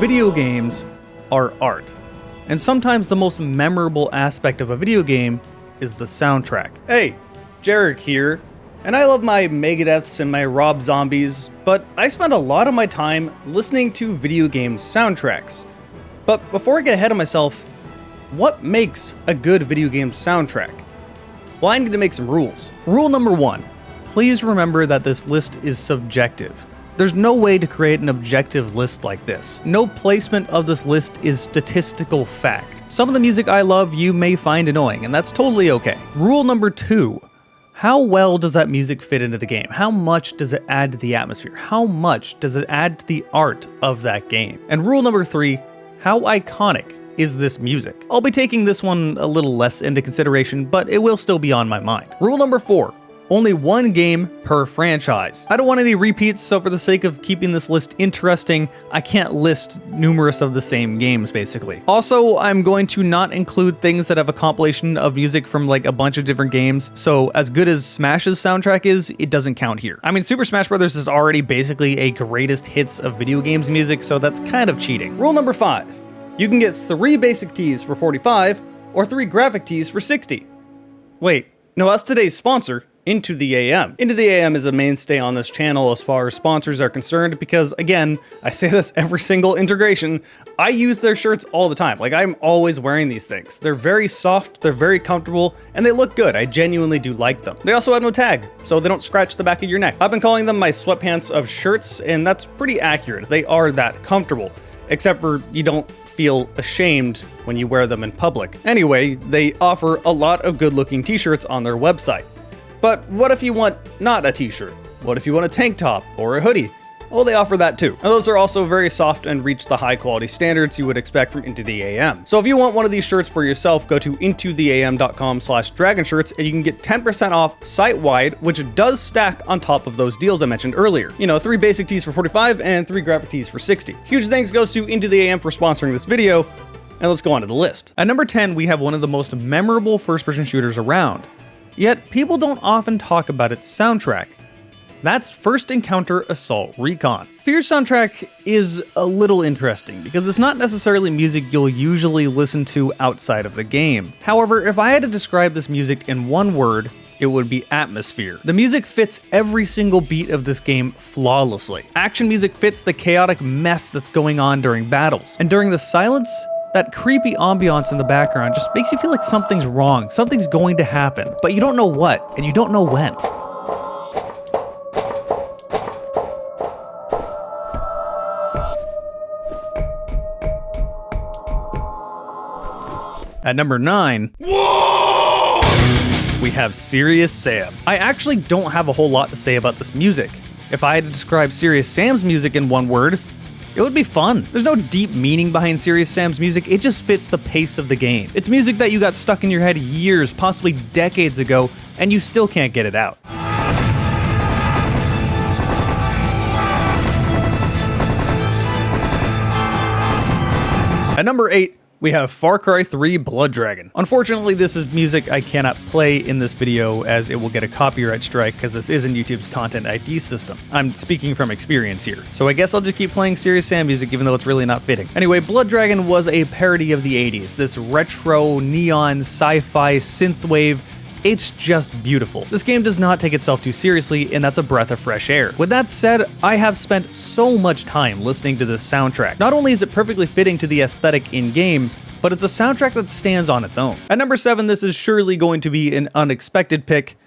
video games are art. And sometimes the most memorable aspect of a video game is the soundtrack. Hey, Jarek here, and I love my Megadeths and my Rob Zombies, but I spend a lot of my time listening to video game soundtracks. But before I get ahead of myself, what makes a good video game soundtrack? Well, I need to make some rules. Rule number 1, please remember that this list is subjective. There's no way to create an objective list like this. No placement of this list is statistical fact. Some of the music I love you may find annoying, and that's totally okay. Rule number 2, how well does that music fit into the game? How much does it add to the atmosphere? How much does it add to the art of that game? And rule number 3, how iconic is this music? I'll be taking this one a little less into consideration, but it will still be on my mind. Rule number 4, only one game per franchise. I don't want any repeats, so for the sake of keeping this list interesting, I can't list numerous of the same games, basically. Also, I'm going to not include things that have a compilation of music from like a bunch of different games, so as good as Smash's soundtrack is, it doesn't count here. I mean, Super Smash Bros. Is already basically a greatest hits of video games music, so that's kind of cheating. Rule number 5, you can get 3 basic tees for 45, or 3 graphic tees for 60. Wait, no, that's today's sponsor, IntoTheAM. IntoTheAM is a mainstay on this channel as far as sponsors are concerned because, again, I say this every single integration, I use their shirts all the time. Like, I'm always wearing these things. They're very soft, they're very comfortable, and they look good. I genuinely do like them. They also have no tag, so they don't scratch the back of your neck. I've been calling them my sweatpants of shirts, and that's pretty accurate. They are that comfortable, except for you don't feel ashamed when you wear them in public. Anyway, they offer a lot of good-looking t-shirts on their website. But what if you want not a t-shirt? What if you want a tank top or a hoodie? Well, they offer that too. And those are also very soft and reach the high quality standards you would expect from IntoTheAM. So if you want one of these shirts for yourself, go to IntoTheAM.com/dragonshirts and you can get 10% off site-wide, which does stack on top of those deals I mentioned earlier. You know, 3 basic tees for 45 and 3 graphic tees for 60. Huge thanks goes to IntoTheAM for sponsoring this video. And let's go on to the list. At number 10, we have one of the most memorable first-person shooters around. Yet, people don't often talk about its soundtrack. That's First Encounter Assault Recon. F.E.A.R soundtrack is a little interesting because it's not necessarily music you'll usually listen to outside of the game. However, if I had to describe this music in one word, it would be atmosphere. The music fits every single beat of this game flawlessly. Action music fits the chaotic mess that's going on during battles. And during the silence, that creepy ambiance in the background just makes you feel like something's wrong, something's going to happen, but you don't know what, and you don't know when. At number 9, we have Serious Sam. I actually don't have a whole lot to say about this music. If I had to describe Serious Sam's music in one word, it would be fun. There's no deep meaning behind Serious Sam's music, it just fits the pace of the game. It's music that you got stuck in your head years, possibly decades ago, and you still can't get it out. At number 8, we have Far Cry 3 Blood Dragon. Unfortunately, this is music I cannot play in this video as it will get a copyright strike because this isn't YouTube's content ID system. I'm speaking from experience here. So I guess I'll just keep playing Serious Sam music even though it's really not fitting. Anyway, Blood Dragon was a parody of the 80s. This retro, neon, sci-fi, synthwave. It's just beautiful. This game does not take itself too seriously, and that's a breath of fresh air. With that said, I have spent so much time listening to this soundtrack. Not only is it perfectly fitting to the aesthetic in-game, but it's a soundtrack that stands on its own. At number 7, this is surely going to be an unexpected pick,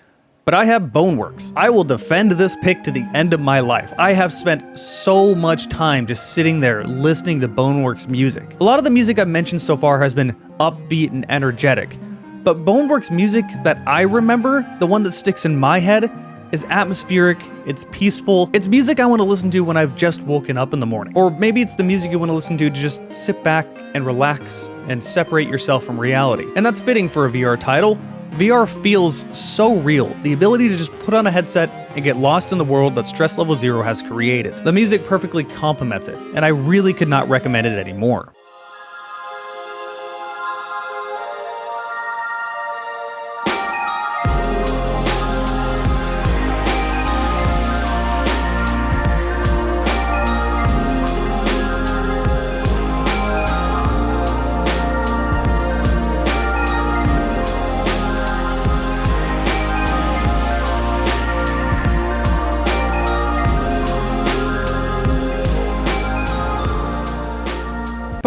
but I have Boneworks. I will defend this pick to the end of my life. I have spent so much time just sitting there listening to Boneworks music. A lot of the music I've mentioned so far has been upbeat and energetic, but Boneworks music that I remember, the one that sticks in my head, is atmospheric, it's peaceful, it's music I want to listen to when I've just woken up in the morning. Or maybe it's the music you want to listen to just sit back and relax and separate yourself from reality. And that's fitting for a VR title. VR feels so real. The ability to just put on a headset and get lost in the world that Stress Level 0 has created. The music perfectly complements it, and I really could not recommend it anymore.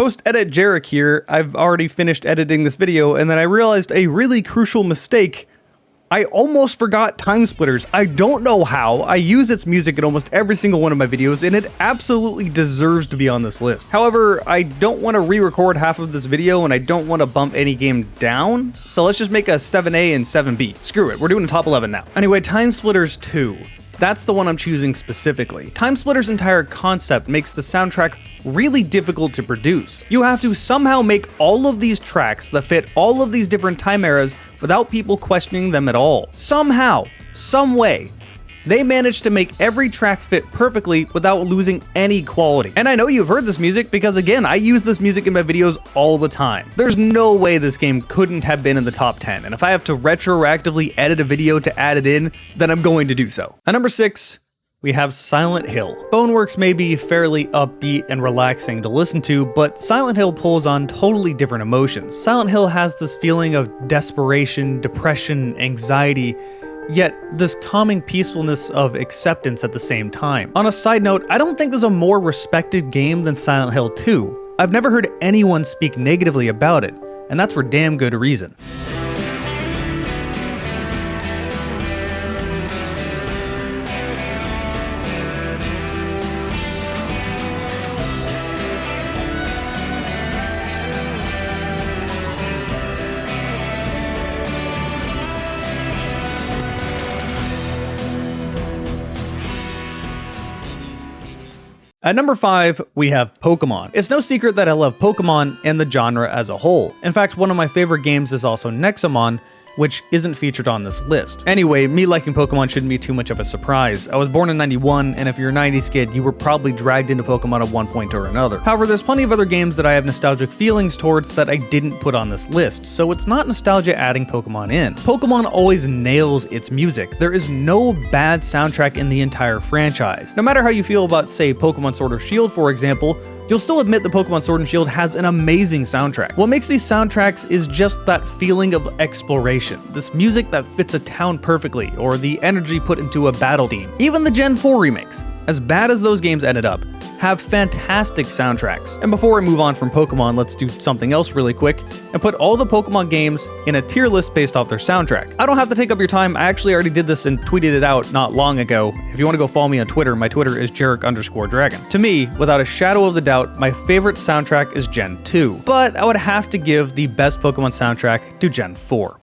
Post-edit Jarek here. I've already finished editing this video, and then I realized a really crucial mistake. I almost forgot Time Splitters. I don't know how. I use its music in almost every single one of my videos, and it absolutely deserves to be on this list. However, I don't want to re-record half of this video, and I don't want to bump any game down, so let's just make a 7A and 7B. Screw it, we're doing a top 11 now. Anyway, Time Splitters 2. That's the one I'm choosing specifically. Time Splitter's entire concept makes the soundtrack really difficult to produce. You have to somehow make all of these tracks that fit all of these different time eras without people questioning them at all. Somehow, some way, they managed to make every track fit perfectly without losing any quality. And I know you've heard this music because, again, I use this music in my videos all the time. There's no way this game couldn't have been in the top 10, and if I have to retroactively edit a video to add it in, then I'm going to do so. At number 6, we have Silent Hill. Boneworks may be fairly upbeat and relaxing to listen to, but Silent Hill pulls on totally different emotions. Silent Hill has this feeling of desperation, depression, anxiety, yet this calming peacefulness of acceptance at the same time. On a side note, I don't think there's a more respected game than Silent Hill 2. I've never heard anyone speak negatively about it, and that's for damn good reason. At number 5, we have Pokemon. It's no secret that I love Pokemon and the genre as a whole. In fact, one of my favorite games is also Nexomon, which isn't featured on this list. Anyway, me liking Pokemon shouldn't be too much of a surprise. I was born in '91, and if you're a '90s kid, you were probably dragged into Pokemon at one point or another. However, there's plenty of other games that I have nostalgic feelings towards that I didn't put on this list, so it's not nostalgia adding Pokemon in. Pokemon always nails its music. There is no bad soundtrack in the entire franchise. No matter how you feel about, say, Pokemon Sword or Shield, for example, you'll still admit that Pokemon Sword and Shield has an amazing soundtrack. What makes these soundtracks is just that feeling of exploration, this music that fits a town perfectly, or the energy put into a battle theme. Even the Gen 4 remakes, as bad as those games ended up, have fantastic soundtracks. And before I move on from Pokemon, let's do something else really quick and put all the Pokemon games in a tier list based off their soundtrack. I don't have to take up your time. I actually already did this and tweeted it out not long ago. If you want to go follow me on Twitter, my Twitter is Jarek_Dragon. To me, without a shadow of the doubt, my favorite soundtrack is Gen 2, but I would have to give the best Pokemon soundtrack to Gen 4.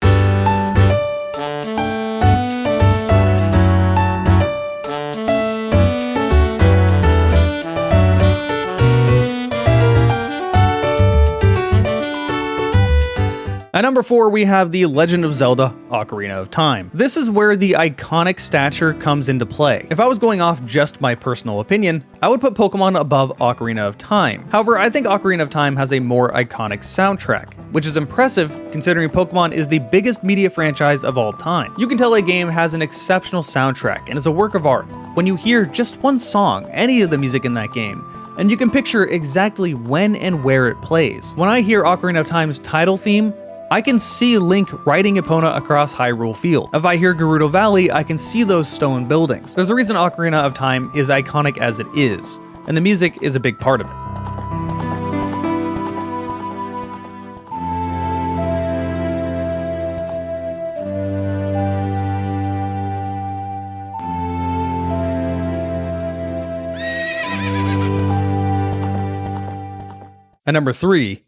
At number 4, we have The Legend of Zelda: Ocarina of Time. This is where the iconic stature comes into play. If I was going off just my personal opinion, I would put Pokemon above Ocarina of Time. However, I think Ocarina of Time has a more iconic soundtrack, which is impressive considering Pokemon is the biggest media franchise of all time. You can tell a game has an exceptional soundtrack and is a work of art when you hear just one song, any of the music in that game, and you can picture exactly when and where it plays. When I hear Ocarina of Time's title theme, I can see Link riding Epona across Hyrule Field. If I hear Gerudo Valley, I can see those stone buildings. There's a reason Ocarina of Time is iconic as it is, and the music is a big part of it. At number 3,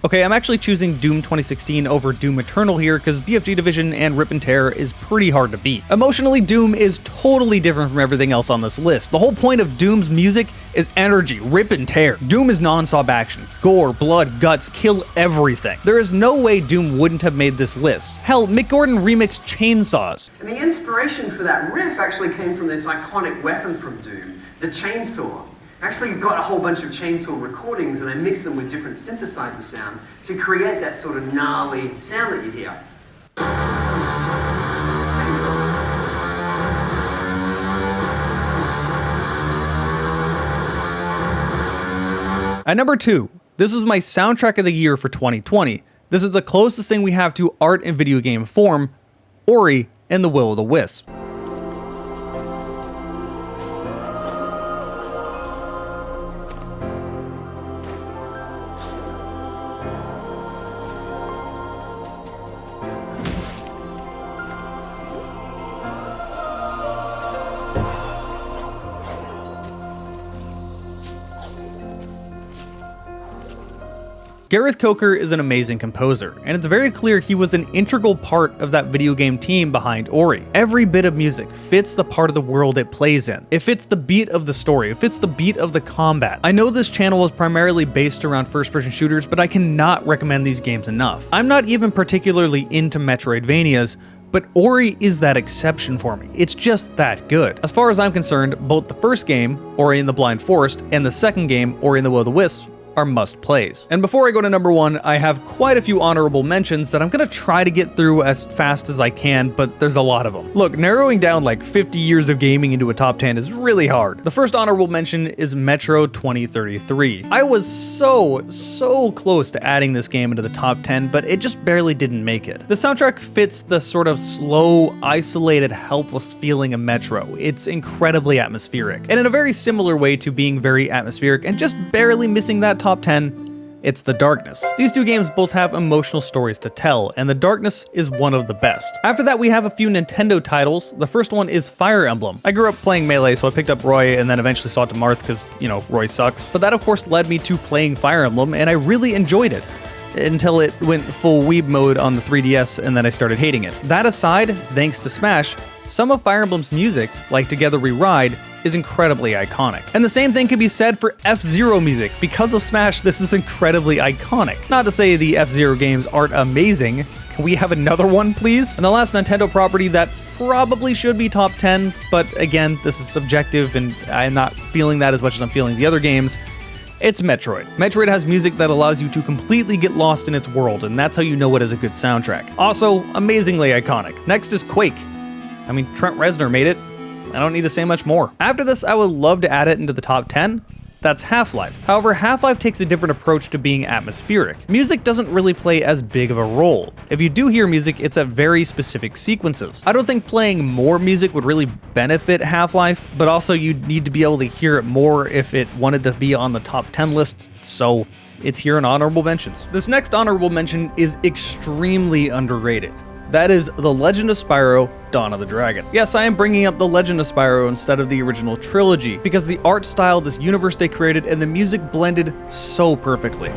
okay, I'm actually choosing Doom 2016 over Doom Eternal here because BFG Division and Rip and Tear is pretty hard to beat. Emotionally, Doom is totally different from everything else on this list. The whole point of Doom's music is energy, rip and tear. Doom is non-stop action. Gore, blood, guts, kill everything. There is no way Doom wouldn't have made this list. Hell, Mick Gordon remixed chainsaws. And the inspiration for that riff actually came from this iconic weapon from Doom, the chainsaw. I actually got a whole bunch of chainsaw recordings and I mixed them with different synthesizer sounds to create that sort of gnarly sound that you hear. At number 2, this is my soundtrack of the year for 2020. This is the closest thing we have to art in video game form, Ori and the Will-O-the-Wisp. Gareth Coker is an amazing composer, and it's very clear he was an integral part of that video game team behind Ori. Every bit of music fits the part of the world it plays in. It fits the beat of the story, it fits the beat of the combat. I know this channel is primarily based around first-person shooters, but I cannot recommend these games enough. I'm not even particularly into Metroidvanias, but Ori is that exception for me. It's just that good. As far as I'm concerned, both the first game, Ori and the Blind Forest, and the second game, Ori and the Will-O-the-Wisp, are must-plays. And before I go to number 1, I have quite a few honorable mentions that I'm gonna try to get through as fast as I can, but there's a lot of them. Look, narrowing down like 50 years of gaming into a top 10 is really hard. The first honorable mention is Metro 2033. I was so close to adding this game into the top 10, but it just barely didn't make it. The soundtrack fits the sort of slow, isolated, helpless feeling of Metro. It's incredibly atmospheric, and in a very similar way to being very atmospheric and just barely missing that top 10, it's The Darkness. These two games both have emotional stories to tell, and The Darkness is one of the best. After that, we have a few Nintendo titles. The first one is Fire Emblem. I grew up playing Melee, so I picked up Roy and then eventually saw it to Marth because, you know, Roy sucks. But that of course led me to playing Fire Emblem, and I really enjoyed it. Until it went full weeb mode on the 3DS, and then I started hating it. That aside, thanks to Smash, some of Fire Emblem's music, like Together We Ride, is incredibly iconic. And the same thing can be said for F.E.A.R music. Because of Smash, this is incredibly iconic. Not to say the F.E.A.R games aren't amazing. Can we have another one, please? And the last Nintendo property that probably should be top 10, but again, this is subjective and I'm not feeling that as much as I'm feeling the other games. It's Metroid. Metroid has music that allows you to completely get lost in its world, and that's how you know it is a good soundtrack. Also, amazingly iconic. Next is Quake. I mean, Trent Reznor made it. I don't need to say much more. After this, I would love to add it into the top 10. That's Half-Life. However, Half-Life takes a different approach to being atmospheric. Music doesn't really play as big of a role. If you do hear music, it's at very specific sequences. I don't think playing more music would really benefit Half-Life, but also you'd need to be able to hear it more if it wanted to be on the top 10 list, so it's here in honorable mentions. This next honorable mention is extremely underrated. That is The Legend of Spyro: Dawn of the Dragon. Yes, I am bringing up The Legend of Spyro instead of the original trilogy, because the art style, this universe they created, and the music blended so perfectly.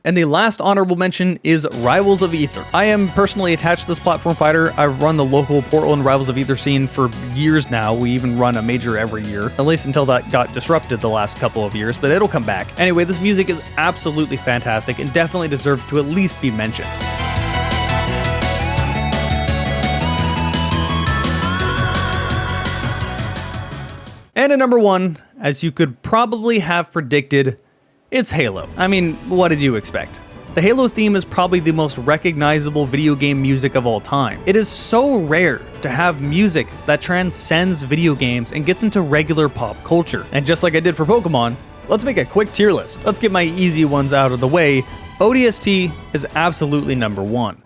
And the last honorable mention is Rivals of Aether. I am personally attached to this platform fighter. I've run the local Portland Rivals of Aether scene for years now. We even run a major every year, at least until that got disrupted the last couple of years, but it'll come back. Anyway, this music is absolutely fantastic and definitely deserves to at least be mentioned. And at number 1, as you could probably have predicted, it's Halo. I mean, what did you expect? The Halo theme is probably the most recognizable video game music of all time. It is so rare to have music that transcends video games and gets into regular pop culture. And just like I did for Pokemon, let's make a quick tier list. Let's get my easy ones out of the way. ODST is absolutely number 1.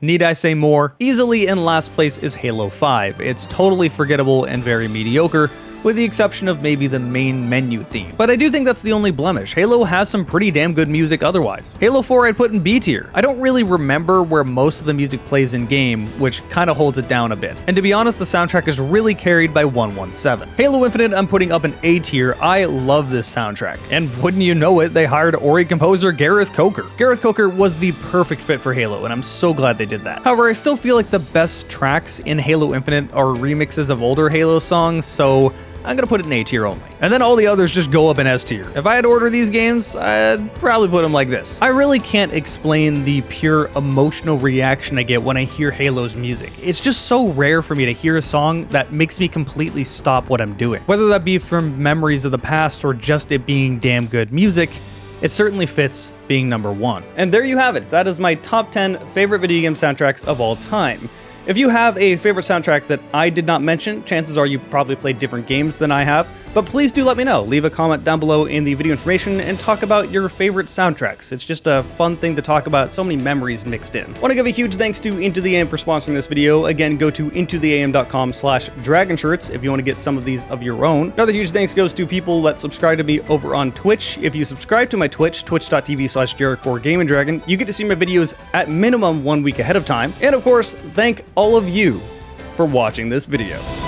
Need I say more? Easily in last place is Halo 5. It's totally forgettable and very mediocre, with the exception of maybe the main menu theme. But I do think that's the only blemish. Halo has some pretty damn good music otherwise. Halo 4 I'd put in B tier. I don't really remember where most of the music plays in game, which kind of holds it down a bit. And to be honest, the soundtrack is really carried by 117. Halo Infinite I'm putting up in A tier. I love this soundtrack. And wouldn't you know it, they hired Ori composer Gareth Coker. Gareth Coker was the perfect fit for Halo, and I'm so glad they did that. However, I still feel like the best tracks in Halo Infinite are remixes of older Halo songs, so I'm gonna put it in A tier only. And then all the others just go up in S tier. If I had to order these games, I'd probably put them like this. I really can't explain the pure emotional reaction I get when I hear Halo's music. It's just so rare for me to hear a song that makes me completely stop what I'm doing. Whether that be from memories of the past or just it being damn good music, it certainly fits being number one. And there you have it. That is my top 10 favorite video game soundtracks of all time. If you have a favorite soundtrack that I did not mention, chances are you probably played different games than I have, but please do let me know. Leave a comment down below in the video information and talk about your favorite soundtracks. It's just a fun thing to talk about, so many memories mixed in. Want to give a huge thanks to IntoTheAM for sponsoring this video. Again, go to IntoTheAM.com/dragonshirts if you want to get some of these of your own. Another huge thanks goes to people that subscribe to me over on Twitch. If you subscribe to my Twitch, twitch.tv/Jarek4GameandDragon, you get to see my videos at minimum 1 week ahead of time. And of course, thank all of you for watching this video.